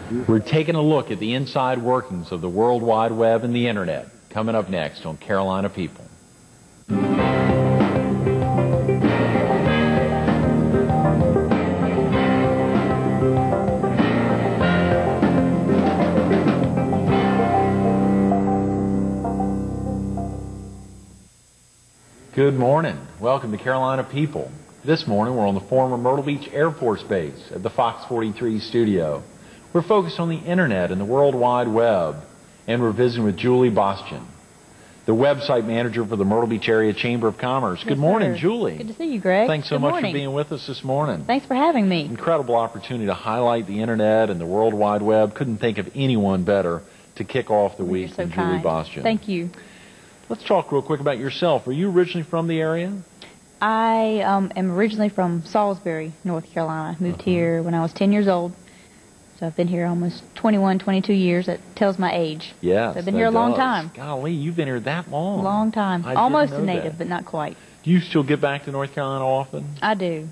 We're taking a look at the inside workings of the World Wide Web and the Internet. Coming up next on Carolina People. Good morning. Welcome to Carolina People. This morning we're on the former Myrtle Beach Air Force Base at the Fox 43 studio. We're focused on the Internet and the World Wide Web, and we're visiting with Julie Bostian, the website manager for the Myrtle Beach Area Chamber of Commerce. Good morning, Julie. Good to see you, Greg. Thanks so much for being with us this morning. Thanks for having me. Incredible opportunity to highlight the Internet and the World Wide Web. Couldn't think of anyone better to kick off the week than Julie Bostian. Thank you. Let's talk real quick about yourself. Are you originally from the area? I am originally from Salisbury, North Carolina. Moved here when I was 10 years old. So I've been here almost 21, 22 years. That tells my age. Yes, so I've been here a long time. Golly, you've been here that long. Long time. Almost a native, but not quite. Do you still get back to North Carolina often? I do.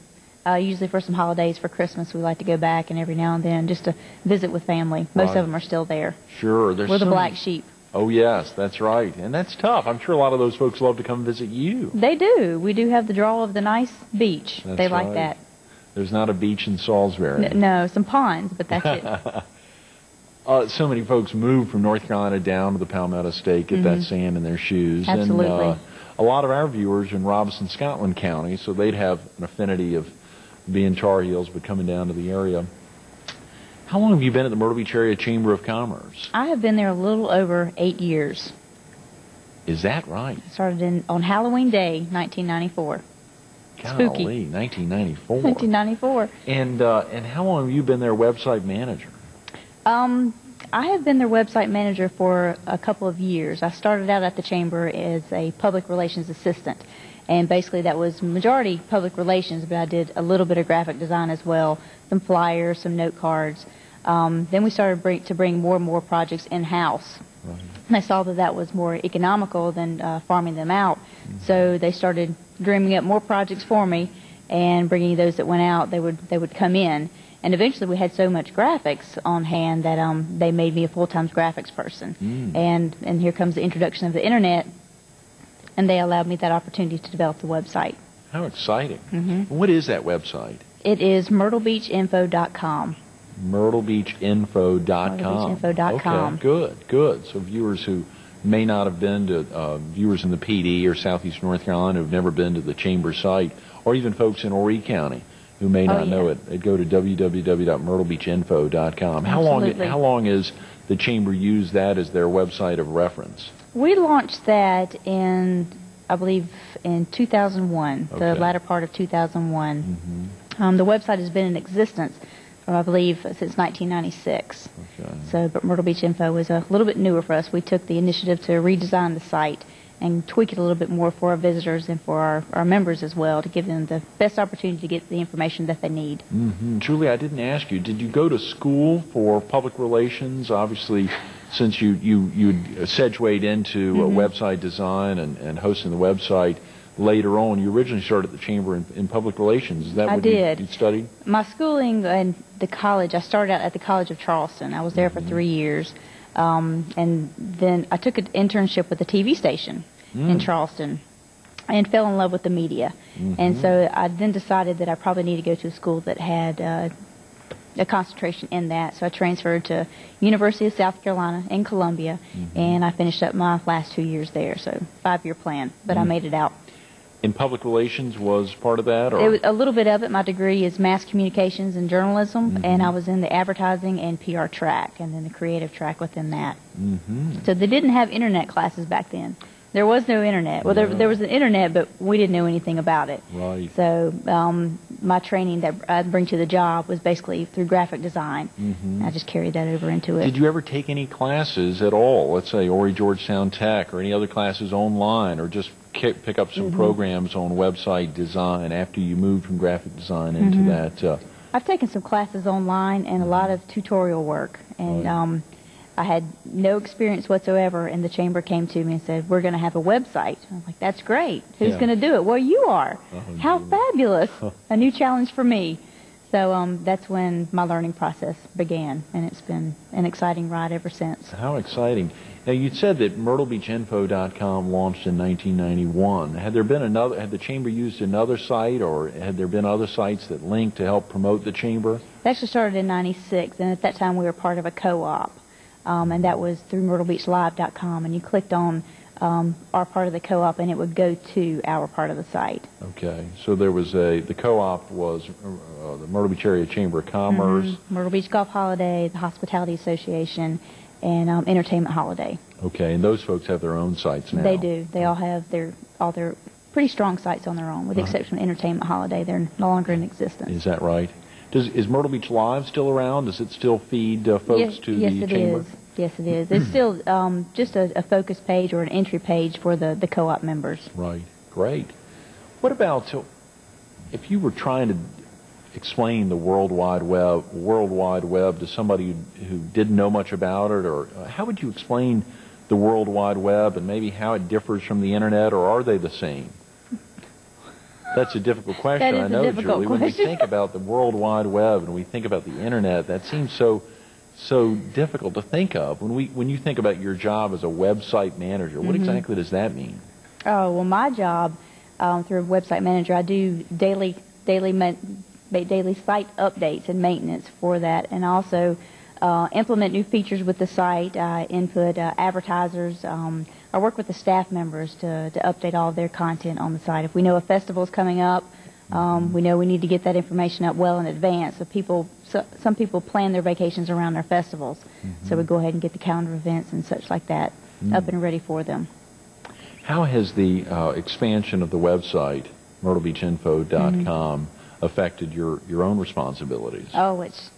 Usually for some holidays, for Christmas, we like to go back, and every now and then just to visit with family. Most of them are still there. Sure. We're the black sheep. Oh, yes, that's right. And that's tough. I'm sure a lot of those folks love to come visit you. They do. We do have the draw of the nice beach. They like that. There's not a beach in Salisbury. No, some ponds, but that's it. So many folks move from North Carolina down to the Palmetto State, get that sand in their shoes. Absolutely. And a lot of our viewers are in Robeson, Scotland County, so they'd have an affinity of being Tar Heels, but coming down to the area. How long have you been at the Myrtle Beach Area Chamber of Commerce? I have been there a little over 8 years. Is that right? I started on Halloween Day, 1994. Golly, Spooky. 1994. 1994. And how long have you been their website manager? I have been their website manager for a couple of years. I started out at the Chamber as a public relations assistant. And basically that was majority public relations, but I did a little bit of graphic design as well, some flyers, some note cards. Then we started to bring more and more projects in-house. Right. And I saw that that was more economical than farming them out. So they started dreaming up more projects for me and bringing those that went out, they would come in. And eventually we had so much graphics on hand that they made me a full-time graphics person. And here comes the introduction of the Internet, and they allowed me that opportunity to develop the website. How exciting. What is that website? It is myrtlebeachinfo.com. myrtlebeachinfo.com. myrtlebeachinfo.com. Okay, good. So viewers who may not have been to, viewers in the PD or Southeast North Carolina who have never been to the Chamber site, or even folks in Horry County who may not know it, they'd go to www.myrtlebeachinfo.com. How long has the Chamber used that as their website of reference? We launched that in, I believe, in 2001, the latter part of 2001. The website has been in existence, I believe, since 1996. So, but Myrtle Beach Info was a little bit newer for us. We took the initiative to redesign the site and tweak it a little bit more for our visitors and for our members as well, to give them the best opportunity to get the information that they need. Julie, I didn't ask you, did you go to school for public relations? Obviously, since you segued into website design and hosting the website later on, you originally started at the Chamber in public relations. Is that what you studied? My schooling in the college, I started out at the College of Charleston. I was there for 3 years. And then I took an internship with a TV station in Charleston and fell in love with the media. And so I then decided that I probably need to go to a school that had a concentration in that. So I transferred to University of South Carolina in Columbia, and I finished up my last 2 years there. So 5-year plan, but I made it out. And public relations was part of that? Or? It was a little bit of it. My degree is mass communications and journalism, and I was in the advertising and PR track, and then the creative track within that. So they didn't have Internet classes back then. There was no Internet. Well, there was an Internet, but we didn't know anything about it. Right. So my training that I'd bring to the job was basically through graphic design. I just carried that over into it. Did you ever take any classes at all, let's say Horry Georgetown Tech, or any other classes online, or just pick up some programs on website design after you moved from graphic design into that? I've taken some classes online and a lot of tutorial work, and I had no experience whatsoever, and the Chamber came to me and said, we're going to have a website. I'm like, that's great. Who's going to do it? Well, you are. How fabulous. A new challenge for me. So that's when my learning process began, and it's been an exciting ride ever since. How exciting. Now, you said that MyrtleBeachInfo.com launched in 1991. Had the Chamber used another site, or had there been other sites that linked to help promote the Chamber? It actually started in '96, and at that time we were part of a co-op, and that was through MyrtleBeachLive.com, and you clicked on our part of the co-op, and it would go to our part of the site. Okay, so there was the co-op was the Myrtle Beach Area Chamber of Commerce. Myrtle Beach Golf Holiday, the Hospitality Association, and Entertainment Holiday. Okay, and those folks have their own sites now. They do. They all have their pretty strong sites on their own, with the exception of Entertainment Holiday. They're no longer in existence. Is that right? Is Myrtle Beach Live still around? Does it still feed folks to the Chamber? Yes, it is. It's still just a focus page or an entry page for the co-op members. Right. Great. What about if you were trying to explain the World Wide Web to somebody who didn't know much about it, or how would you explain the World Wide Web and maybe how it differs from the Internet, or are they the same? That's a difficult question. That is I know, a difficult Julie. question. When we think about the World Wide Web and we think about the Internet, that seems so difficult to think of. When you think about your job as a website manager, what exactly does that mean? Oh, well, my job through a website manager, I do daily site updates and maintenance for that, and also implement new features with the site, input advertisers. I work with the staff members to update all of their content on the site. If we know a festival is coming up, we know we need to get that information up well in advance. So some people plan their vacations around their festivals, so we go ahead and get the calendar events and such like that up and ready for them. How has the expansion of the website, MyrtleBeachInfo.com, affected your own responsibilities? Oh, it's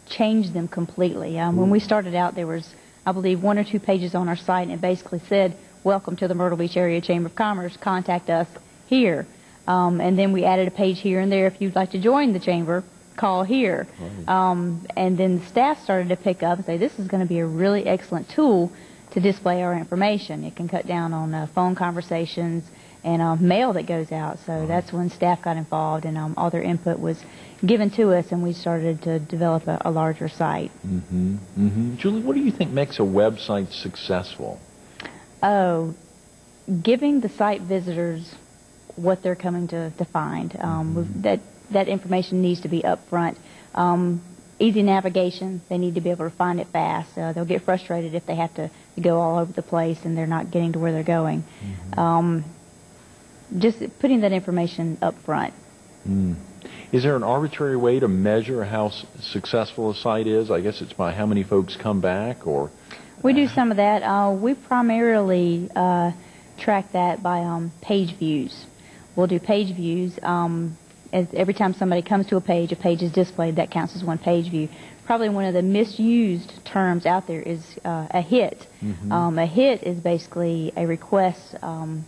changed them completely. When we started out, there was, I believe, 1 or 2 pages on our site, and it basically said, "Welcome to the Myrtle Beach Area Chamber of Commerce. Contact us here." And then we added a page here and there. If you'd like to join the chamber, call here. Right. And then the staff started to pick up and say, "This is going to be a really excellent tool to display our information. It can cut down on phone conversations and mail that goes out." So that's when staff got involved, and all their input was given to us, and we started to develop a larger site. Julie, what do you think makes a website successful? Oh, giving the site visitors what they're coming to find. That information needs to be up front. Easy navigation, they need to be able to find it fast. They'll get frustrated if they have to go all over the place and they're not getting to where they're going. Just putting that information up front. Is there an arbitrary way to measure how successful a site is? I guess it's by how many folks come back, or... We do some of that. We primarily track that by page views. We'll do page views. Every time somebody comes to a page is displayed. That counts as one page view. Probably one of the misused terms out there is a hit. A hit is basically a request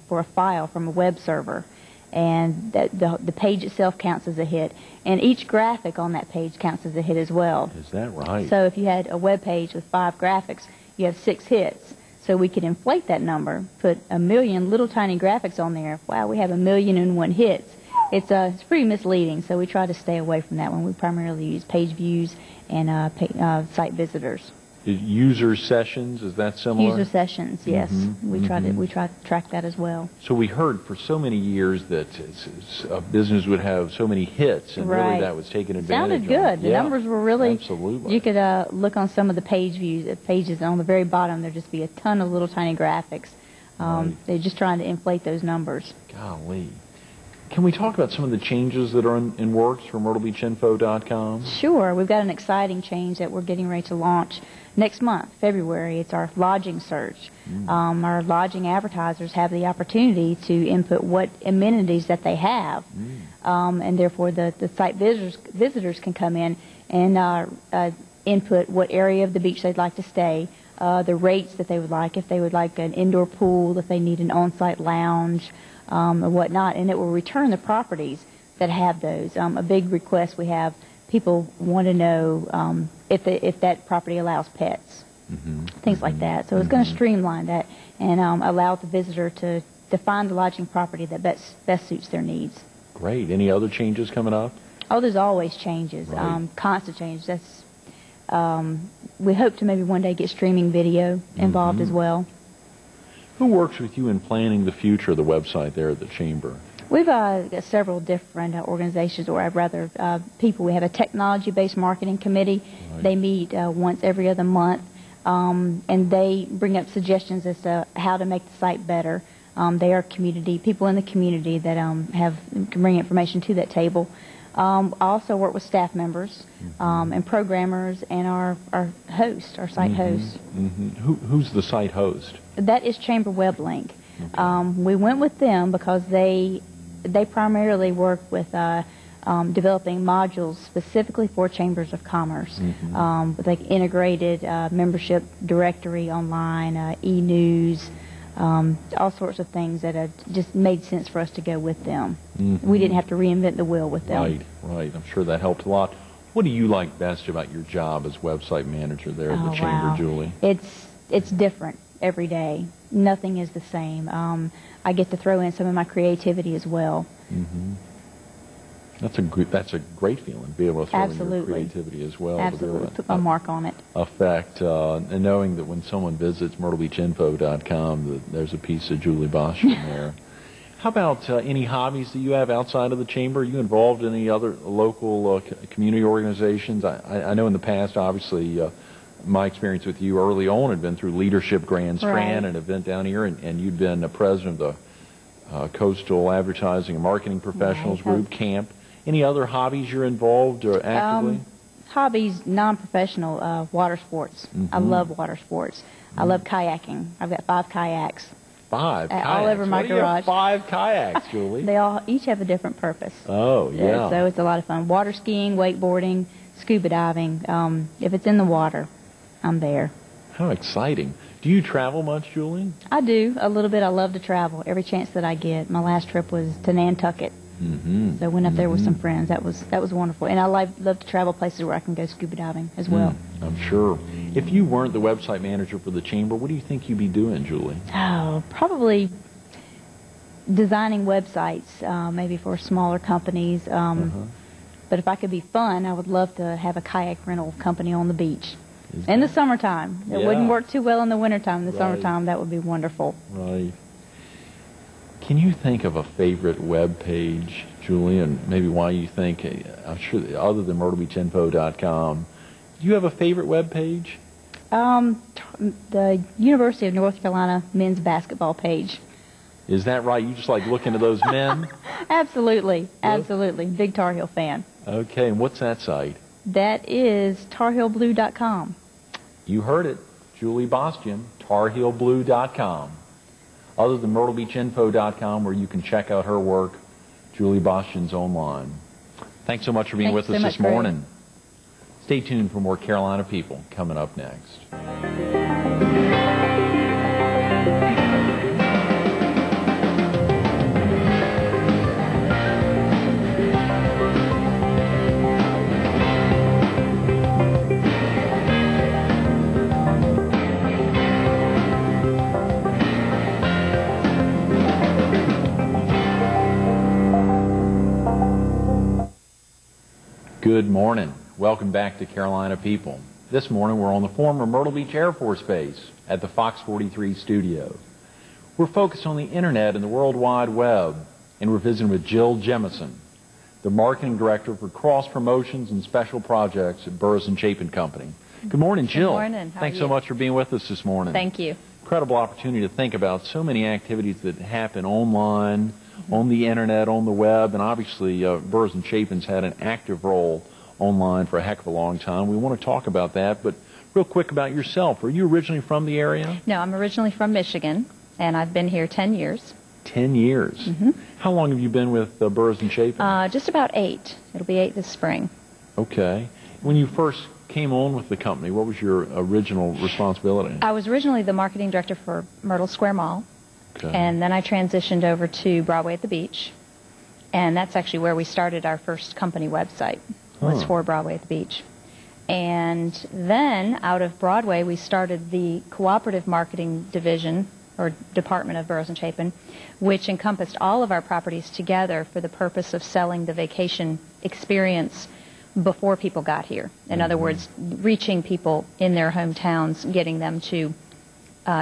for a file from a web server, and the page itself counts as a hit. And each graphic on that page counts as a hit as well. Is that right? So if you had a web page with 5 graphics, you have 6 hits. So we could inflate that number, put 1 million little tiny graphics on there. Wow, we have 1,000,001 hits. It's pretty misleading, so we try to stay away from that when we primarily use page views and site visitors. User sessions, is that similar? User sessions, yes. We try to track that as well. So we heard for so many years that a business would have so many hits, and really that was taken advantage of. Sounded good. The numbers were really... Absolutely. You could look on some of the pages, and on the very bottom there'd just be a ton of little tiny graphics. They're just trying to inflate those numbers. Golly. Can we talk about some of the changes that are in works for MyrtleBeachInfo.com? Sure. We've got an exciting change that we're getting ready to launch next month, February. It's our lodging search. Our lodging advertisers have the opportunity to input what amenities that they have, and therefore the site visitors can come in and input what area of the beach they'd like to stay, the rates that they would like, if they would like an indoor pool, if they need an on-site lounge, or whatnot, and it will return the properties that have those. A big request we have, people want to know if that property allows pets, things like that. So it's going to streamline that and allow the visitor to find the lodging property that best suits their needs. Great. Any other changes coming up? Oh, there's always changes, Right. constant changes. We hope to maybe one day get streaming video involved as well. Who works with you in planning the future of the website there at the Chamber? We've got several different organizations, or rather people. We have a technology-based marketing committee. Right. They meet once every other month, and they bring up suggestions as to how to make the site better. They are people in the community that can bring information to that table. I also work with staff members and programmers and our host, our site host. Who's the site host? That is Chamber WebLink. Okay. We went with them because they primarily work with developing modules specifically for chambers of commerce, with like integrated membership directory online, e-news, all sorts of things that just made sense for us to go with them. We didn't have to reinvent the wheel with them. Right, right. I'm sure that helped a lot. What do you like best about your job as website manager there at the Chamber, Wow. Julie? It's different every day. Nothing is the same. I get to throw in some of my creativity as well. That's a great feeling to be able to throw in your Absolutely. creativity as well. Absolutely. Put my mark on it. Effect, and knowing that when someone visits myrtlebeachinfo.com, that there's a piece of Julie Bostian there. How about any hobbies that you have outside of the Chamber? Are you involved in any other local community organizations? I know in the past, obviously, my experience with you early on had been through Leadership Grand Strand, Right. an event down here, and you'd been the president of the Coastal Advertising and Marketing Professionals Right. Group, CAMP. Any other hobbies you're involved or actively? Hobbies, non-professional, water sports. I love water sports. I love kayaking. I've got 5 kayaks. 5 kayaks. all over my Why do you have garage. 5 kayaks, Julie? They all each have a different purpose. Oh, yeah. So it's a lot of fun. Water skiing, wakeboarding, scuba diving. If it's in the water, I'm there. How exciting. Do you travel much, Julie? I do a little bit. I love to travel every chance that I get. My last trip was to Nantucket. So I went up there with some friends. That was wonderful. And I love to travel places where I can go scuba diving as well. I'm sure. If you weren't the website manager for the Chamber, what do you think you'd be doing, Julie? Oh, probably designing websites, maybe for smaller companies. But if I could be fun, I would love to have a kayak rental company on the beach. In the summertime. It Yeah. wouldn't work too well in the wintertime. In the Right. summertime, that would be wonderful. Right. Can you think of a favorite web page, Julie, and maybe why you think, I'm sure, other than myrtlebeachinfo.com, do you have a favorite web page? The University of North Carolina men's basketball page. Is that right? You just like looking at those men? Absolutely. Absolutely. Big Tar Heel fan. Okay, and what's that site? That is tarheelblue.com. You heard it. Julie Bostian, tarheelblue.com. Other than myrtlebeachinfo.com, where you can check out her work, Julie Bostian's online. Thanks so much for being Thanks with us so this much, Greg. morning. Stay tuned for more Carolina People coming up next. Good morning. Welcome back to Carolina People. This morning we're on the former Myrtle Beach Air Force Base at the Fox 43 studio. We're focused on the internet and the World Wide Web, and we're visiting with Jill Jemison, the marketing director for cross promotions and special projects at Burris & Chapin Company. Good morning, Jill. Good morning. How are Thanks so you? much for being with us this morning. Thank you. Incredible opportunity to think about so many activities that happen online, on the internet, on the web, and obviously Burris & Chapin's had an active role online for a heck of a long time. We want to talk about that, but real quick about yourself. Are you originally from the area? No, I'm originally from Michigan, and I've been here 10 years. 10 years. How long have you been with Burris & Chapin? Just about 8. It'll be 8 this spring. Okay. When you first came on with the company, what was your original responsibility? I was originally the marketing director for Myrtle Square Mall, Okay. and then I transitioned over to Broadway at the Beach, and that's actually where we started our first company website, was for Broadway at the Beach. And then out of Broadway, we started the cooperative marketing division or Department of Boroughs and Chapin, which encompassed all of our properties together for the purpose of selling the vacation experience before people got here. In other words, reaching people in their hometowns, getting them to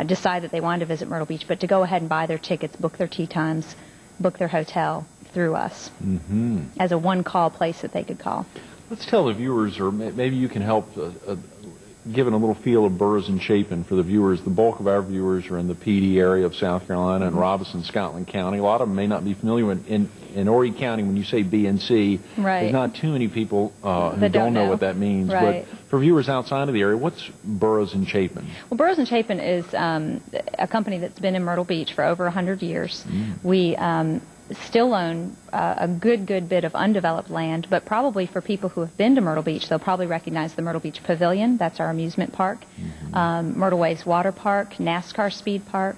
decide that they wanted to visit Myrtle Beach, but to go ahead and buy their tickets, book their tea times, book their hotel through us as a one-call place that they could call. Let's tell the viewers, or maybe you can help giving a little feel of Boroughs and Chapin for the viewers. The bulk of our viewers are in the PD area of South Carolina and Robinson, Scotland County. A lot of them may not be familiar with, in Horry County, when you say B and C, there's not too many people who don't know what that means. Right. But for viewers outside of the area, what's Boroughs and Chapin? Well, Boroughs and Chapin is a company that's been in Myrtle Beach for over 100 years. We still own a good bit of undeveloped land, but probably for people who have been to Myrtle Beach, they'll probably recognize the Myrtle Beach Pavilion. That's our amusement park. Myrtle Waves Water Park, NASCAR Speed Park.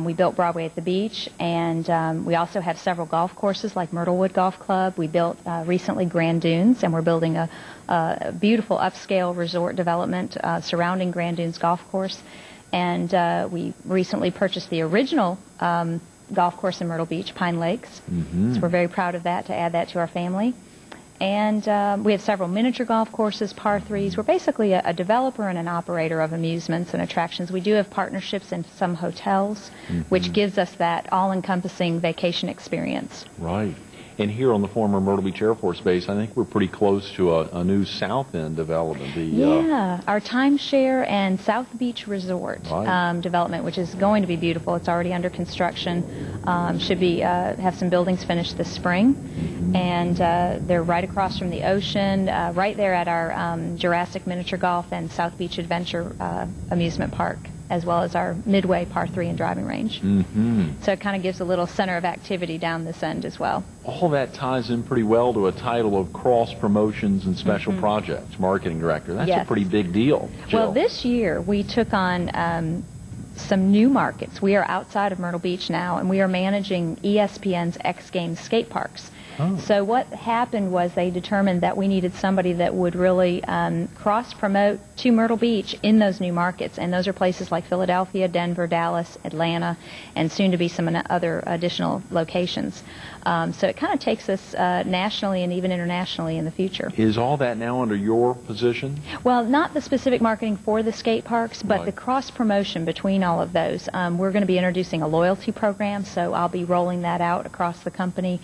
We built Broadway at the Beach, and we also have several golf courses like Myrtlewood Golf Club. We built recently Grand Dunes, and we're building a beautiful upscale resort development surrounding Grand Dunes Golf Course. And we recently purchased the original golf course in Myrtle Beach, Pine Lakes. So we're very proud of that, to add that to our family. And we have several miniature golf courses, par threes. We're basically a developer and an operator of amusements and attractions. We do have partnerships in some hotels, which gives us that all-encompassing vacation experience. Right. And here on the former Myrtle Beach Air Force Base, I think we're pretty close to a new South End development. Our timeshare and South Beach Resort development, which is going to be beautiful. It's already under construction. Should be have some buildings finished this spring. And they're right across from the ocean, right there at our Jurassic Miniature Golf and South Beach Adventure amusement park, as well as our Midway Par 3 and driving range. So it kind of gives a little center of activity down this end as well. All that ties in pretty well to a title of Cross Promotions and Special Projects Marketing Director. That's a pretty big deal, Jill. Well, this year we took on some new markets. We are outside of Myrtle Beach now, and we are managing ESPN's X Games skate parks. So what happened was they determined that we needed somebody that would really cross-promote to Myrtle Beach in those new markets. And those are places like Philadelphia, Denver, Dallas, Atlanta, and soon to be some other additional locations. So it kind of takes us nationally and even internationally in the future. Is all that now under your position? Well, not the specific marketing for the skate parks, but the cross-promotion between all of those. We're going to be introducing a loyalty program, so I'll be rolling that out across the company.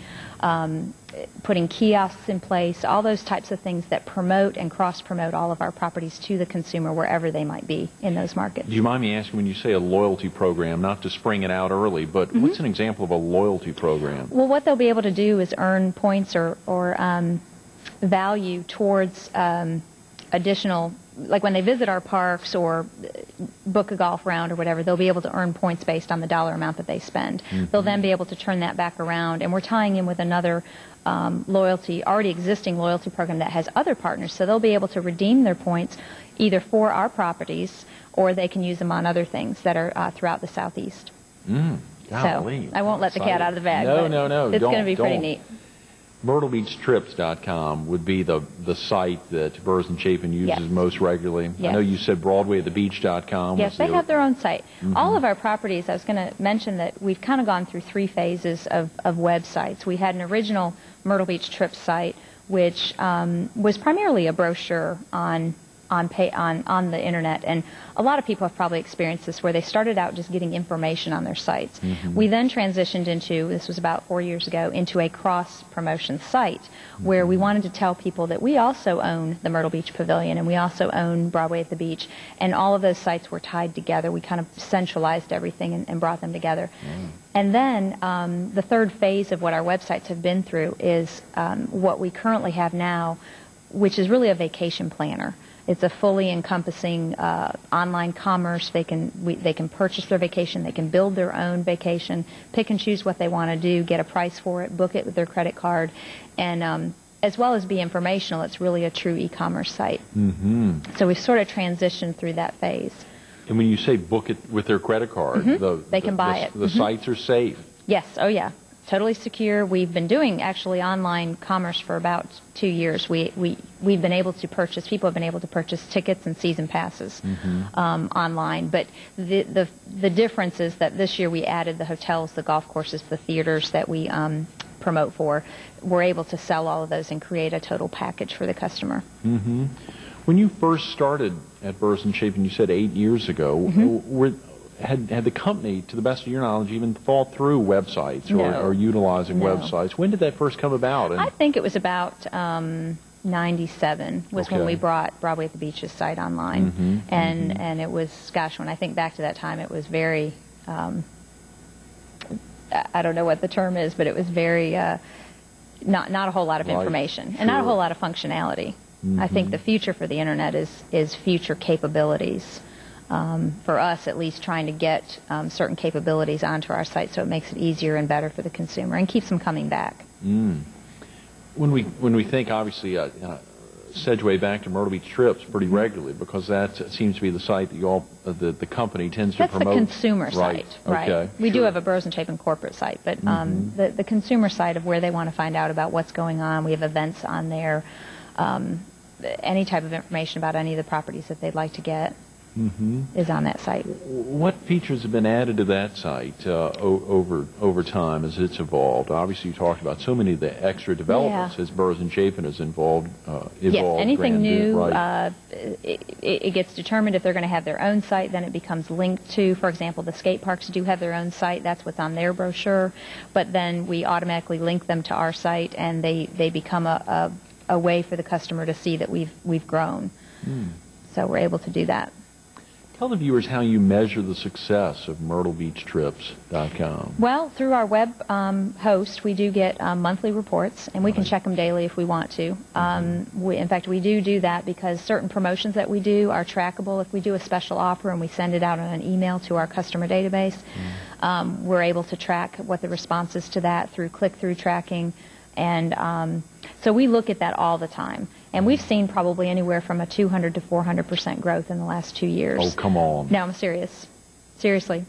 Putting kiosks in place, all those types of things that promote and cross-promote all of our properties to the consumer wherever they might be in those markets. Do you mind me asking, when you say a loyalty program, not to spring it out early, but what's an example of a loyalty program? Well, what they'll be able to do is earn points or value towards additional, like when they visit our parks or book a golf round or whatever, they'll be able to earn points based on the dollar amount that they spend. They'll then be able to turn that back around, and we're tying in with another already existing loyalty program that has other partners, so they'll be able to redeem their points either for our properties or they can use them on other things that are throughout the Southeast. Golly, so I won't let the cat out of the bag. No. It's going to be pretty neat. MyrtleBeachTrips.com would be the site that Boroughs and Chapin uses most regularly. Yes. I know you said BroadwayAtTheBeach.com. Yes, they have their own site. All of our properties, I was going to mention that we've kind of gone through 3 phases of websites. We had an original Myrtle Beach Trips site, which was primarily a brochure on the internet, and a lot of people have probably experienced this, where they started out just getting information on their sites. We then transitioned into, this was about 4 years ago, into a cross-promotion site where we wanted to tell people that we also own the Myrtle Beach Pavilion and we also own Broadway at the Beach, and all of those sites were tied together. We kind of centralized everything and brought them together. And then the third phase of what our websites have been through is what we currently have now, which is really a vacation planner. It's a fully encompassing online commerce. They can purchase their vacation. They can build their own vacation, pick and choose what they want to do, get a price for it, book it with their credit card, and as well as be informational. It's really a true e-commerce site. So we've sort of transitioned through that phase. And when you say book it with their credit card, they can buy it. The sites are safe. Yes. Oh, yeah. totally secure. We've been doing actually online commerce for about 2 years. We've been able to purchase, people have been able to purchase tickets and season passes online. But the difference is that this year we added the hotels, the golf courses, the theaters that we promote for. We're able to sell all of those and create a total package for the customer. When you first started at Burrs & Chapin, you said 8 years ago, had the company, to the best of your knowledge, even thought through websites or utilizing websites? When did that first come about? I think it was about 97 was when we brought Broadway at the Beach's site online. And it was, gosh, when I think back to that time, it was very, I don't know what the term is, but it was very, not a whole lot of information and not a whole lot of functionality. I think the future for the Internet is future capabilities. For us, at least, trying to get certain capabilities onto our site so it makes it easier and better for the consumer and keeps them coming back. When we think, obviously, segue back to Myrtle Beach Trips pretty regularly, because that seems to be the site that you all, the company tends to promote. That's the consumer site, right? Okay, we do have a Burrs & Chapin corporate site, but the consumer site of where they want to find out about what's going on. We have events on there, any type of information about any of the properties that they'd like to get. Is on that site. What features have been added to that site over time as it's evolved? Obviously, you talked about so many of the extra developments as Burrs & Chapin has evolved. Yes, anything new, it gets determined if they're going to have their own site, then it becomes linked to, for example, the skate parks do have their own site. That's what's on their brochure. But then we automatically link them to our site, and they become a way for the customer to see that we've grown. So we're able to do that. Tell the viewers how you measure the success of MyrtleBeachTrips.com. Well, through our web host, we do get monthly reports, and we can check them daily if we want to. In fact, we do that because certain promotions that we do are trackable. If we do a special offer and we send it out on an email to our customer database, we're able to track what the response is to that through click-through tracking. And so we look at that all the time. And we've seen probably anywhere from a 200 to 400% growth in the last 2 years. Oh, come on. No, I'm serious. Seriously.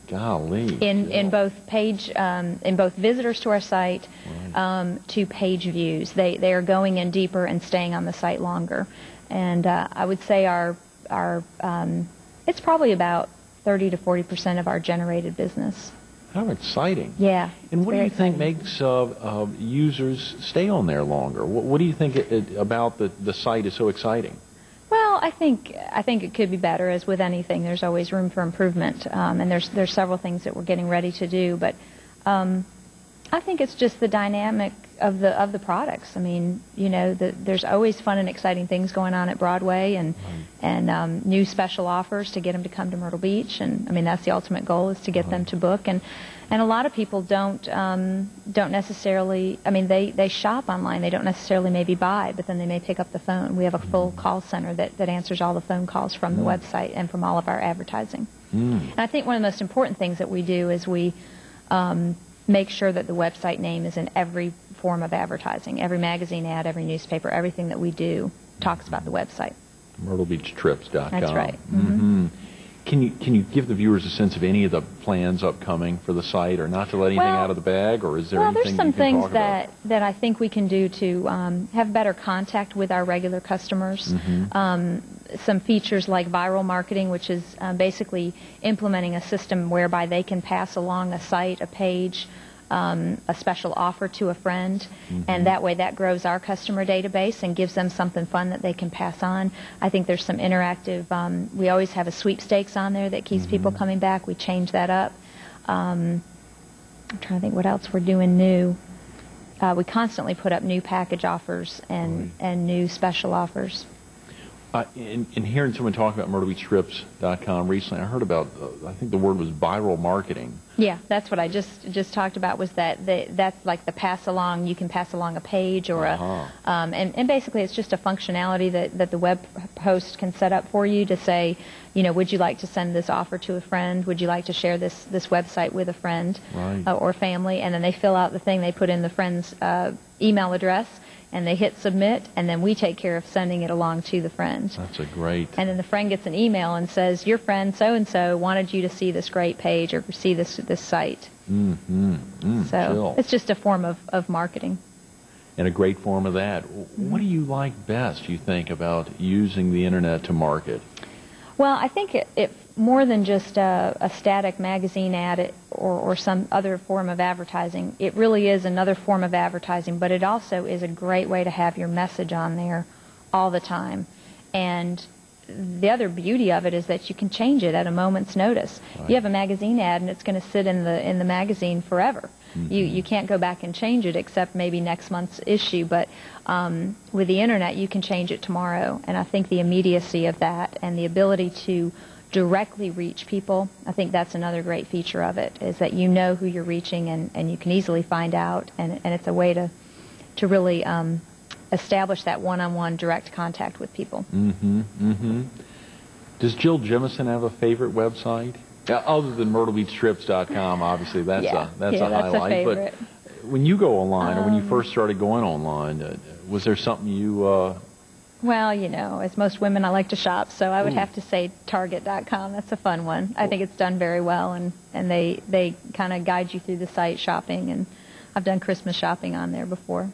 Golly. In both visitors to our site to page views. They are going in deeper and staying on the site longer. And I would say it's probably about 30 to 40% of our generated business. How exciting. Yeah. And what do you think makes users stay on there longer? What do you think about the site is so exciting? Well, I think it could be better. As with anything, there's always room for improvement. And there's several things that we're getting ready to do. But I think it's just the dynamic of the products. I mean, there's always fun and exciting things going on at Broadway, and new special offers to get them to come to Myrtle Beach. And I mean, that's the ultimate goal, is to get them to book. And a lot of people don't necessarily. I mean, they shop online. They don't necessarily maybe buy, but then they may pick up the phone. We have a full call center that answers all the phone calls from the website and from all of our advertising. And I think one of the most important things that we do is we make sure that the website name is in every form of advertising. Every magazine ad, every newspaper, everything that we do talks about the website. MyrtleBeachTrips.com. That's right. Can you give the viewers a sense of any of the plans upcoming for the site, or not to let anything out of the bag, or is there anything there's some you can things that I think we can do to have better contact with our regular customers. Some features like viral marketing, which is basically implementing a system whereby they can pass along a site, a page, a special offer to a friend, and that way that grows our customer database and gives them something fun that they can pass on. I think there's some interactive, we always have a sweepstakes on there that keeps people coming back. We change that up. I'm trying to think what else we're doing new. We constantly put up new package offers and new special offers. In hearing someone talk about MyrtleBeachTrips.com recently, I heard about, I think the word was viral marketing. Yeah, that's what I just talked about, was that's like the pass along. You can pass along a page or and basically it's just a functionality that the web host can set up for you to say, would you like to send this offer to a friend? Would you like to share this website with a friend or family? And then they fill out the thing, they put in the friend's email address, and they hit submit, and then we take care of sending it along to the friend. That's a great. And then the friend gets an email and says, your friend so-and-so wanted you to see this great page or see this site. So it's just a form of marketing. And a great form of that. What do you like best, you think, about using the internet to market? Well, I think it more than just a static magazine ad or some other form of advertising. It really is another form of advertising, but it also is a great way to have your message on there all the time. And the other beauty of it is that you can change it at a moment's notice. Right. You have a magazine ad, and it's going to sit in the magazine forever. You can't go back and change it except maybe next month's issue, but with the internet you can change it tomorrow. And I think the immediacy of that and the ability to directly reach people, I think that's another great feature of it, is that you know who you're reaching and you can easily find out, and it's a way to really establish that one-on-one direct contact with people. Does Jill Jemison have a favorite website? Other than MyrtleBeachTrips.com, obviously that's a highlight. A favorite. But when you go online, or when you first started going online, was there something you? Well, you know, as most women, I like to shop, so I would have to say Target.com. That's a fun one. I think it's done very well, and they kind of guide you through the site shopping, and I've done Christmas shopping on there before.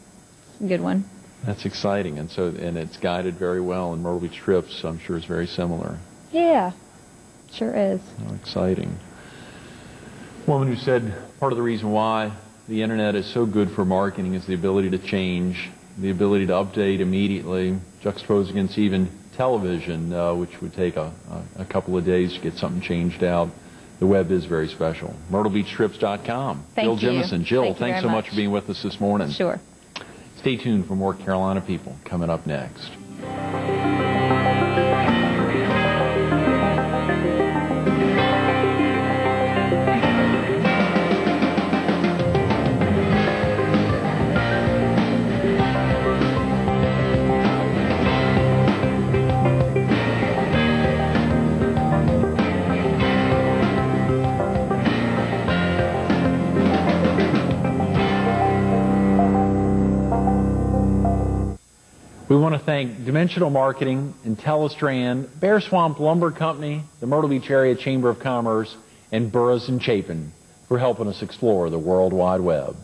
It's a good one. That's exciting, and it's guided very well. And Myrtle Beach Trips, I'm sure, is very similar. Yeah. Sure is. How exciting. Woman who said part of the reason why the internet is so good for marketing is the ability to change, the ability to update immediately, juxtaposed against even television, which would take a couple of days to get something changed out. The web is very special. MyrtleBeachTrips.com. Jill Jemison. Jill, thanks so much for being with us this morning. Sure. Stay tuned for more Carolina People coming up next. We want to thank Dimensional Marketing, Intellistrand, Bear Swamp Lumber Company, the Myrtle Beach Area Chamber of Commerce, and Burroughs and Chapin for helping us explore the World Wide Web.